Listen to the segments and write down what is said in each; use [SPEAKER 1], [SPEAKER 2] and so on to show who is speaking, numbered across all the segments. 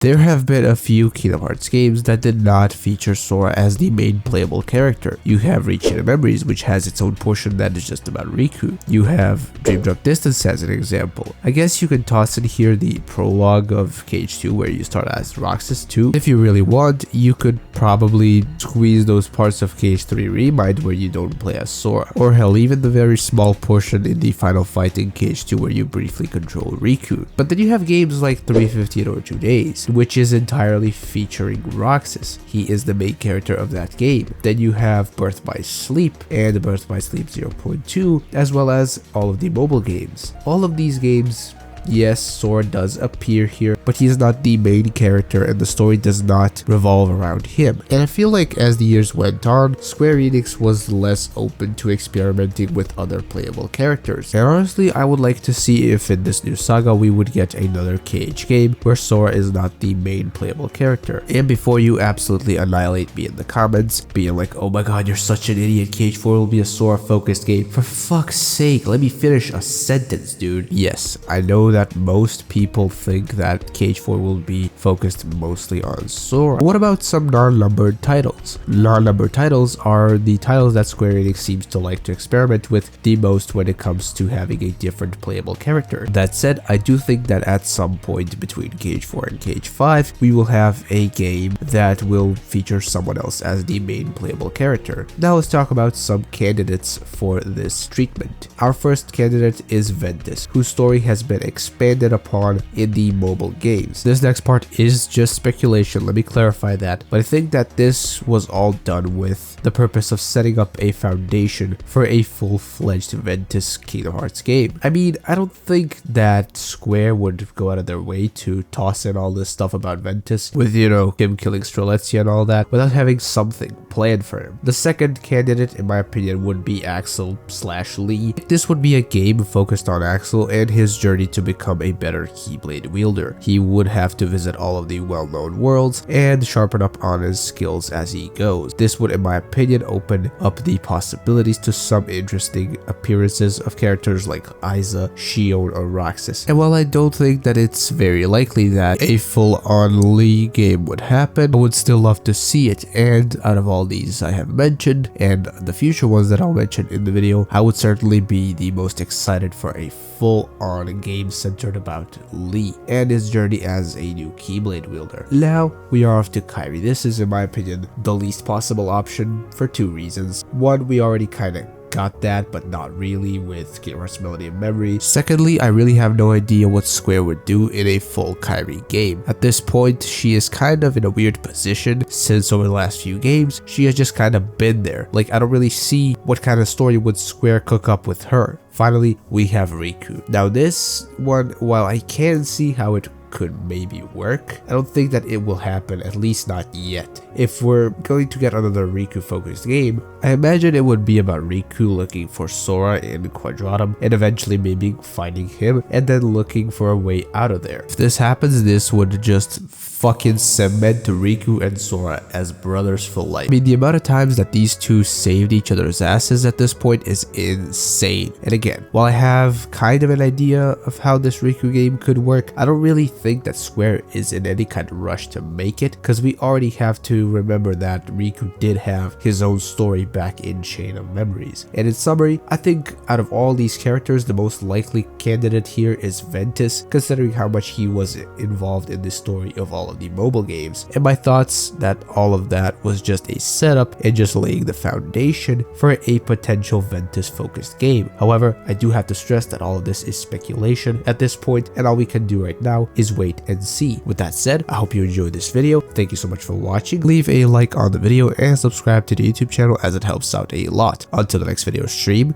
[SPEAKER 1] There have been a few Kingdom Hearts games that did not feature Sora as the main playable character. You have Reaching Memories, which has its own portion that is just about Riku. You have Dream Drop Distance as an example. I guess you can toss in here the prologue of Cage 2 where you start as Roxas 2. If you really want, you could probably squeeze those parts of Cage 3 Remind where you don't play as Sora. Or hell, even the very small portion in the final fight in Cage 2 where you briefly control Riku. But then you have games like 350 or 2 Days, which is entirely featuring Roxas. He is the main character of that game. Then you have Birth by Sleep and Birth by Sleep 0.2, as well as all of the mobile games. All of these games, yes, Sora does appear here, but he is not the main character and the story does not revolve around him. And I feel like as the years went on, Square Enix was less open to experimenting with other playable characters. And honestly, I would like to see if in this new saga we would get another Cage game where Sora is not the main playable character. And before you absolutely annihilate me in the comments, being like, oh my god, you're such an idiot, Cage 4 will be a Sora focused game. For fuck's sake, let me finish a sentence, dude. Yes, I know that most people think that Cage 4 will be focused mostly on Sora. What about some non-numbered titles? Non-numbered titles are the titles that Square Enix seems to like to experiment with the most when it comes to having a different playable character. That said, I do think that at some point between Cage 4 and Cage 5, we will have a game that will feature someone else as the main playable character. Now let's talk about some candidates for this treatment. Our first candidate is Ventus, whose story has been expanded upon in the mobile games. This next part is just speculation, let me clarify that, but I think that this was all done with the purpose of setting up a foundation for a full-fledged Ventus Kingdom Hearts game. I mean, I don't think that Square would go out of their way to toss in all this stuff about Ventus with, you know, him killing Strelitzia and all that without having something planned for him. The second candidate, in my opinion, would be Axel/Lee. This would be a game focused on Axel and his journey to become a better Keyblade wielder. He would have to visit all of the well-known worlds and sharpen up on his skills as he goes. This would, in my opinion, open up the possibilities to some interesting appearances of characters like Aiza, Shion, or Roxas. And while I don't think that it's very likely that a full-on Lee game would happen, I would still love to see it. And out of all these I have mentioned, and the future ones that I'll mention in the video, I would certainly be the most excited for a full-on game centered about Lee and his journey as a new Keyblade wielder. Now we are off to Kairi. This is, in my opinion, the least possible option for two reasons. One, we already kinda got that, but not really with Kingdom Hearts Melody of Memory. Secondly, I really have no idea what Square would do in a full Kairi game. At this point, she is kind of in a weird position since over the last few games, she has just kind of been there. Like, I don't really see what kind of story would Square cook up with her. Finally, we have Riku. Now this one, while I can see how it could maybe work, I don't think that it will happen, at least not yet. If we're going to get another Riku focused game, I imagine it would be about Riku looking for Sora in Quadratum and eventually maybe finding him and then looking for a way out of there. If this happens, this would just fucking cement Riku and Sora as brothers for life. I mean, the amount of times that these two saved each other's asses at this point is insane. And again, while I have kind of an idea of how this Riku game could work, I don't really think that Square is in any kind of rush to make it, because we already have to remember that Riku did have his own story back in Chain of Memories. And in summary, I think out of all these characters, the most likely candidate here is Ventus, considering how much he was involved in the story of all of the mobile games. And my thoughts that all of that was just a setup and just laying the foundation for a potential Ventus focused game. However, I do have to stress that all of this is speculation at this point, and all we can do right now is wait and see. With that said, I hope you enjoyed this video. Thank you so much for watching. Leave a like on the video and subscribe to the YouTube channel as it helps out a lot. Until the next video stream,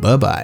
[SPEAKER 1] bye bye.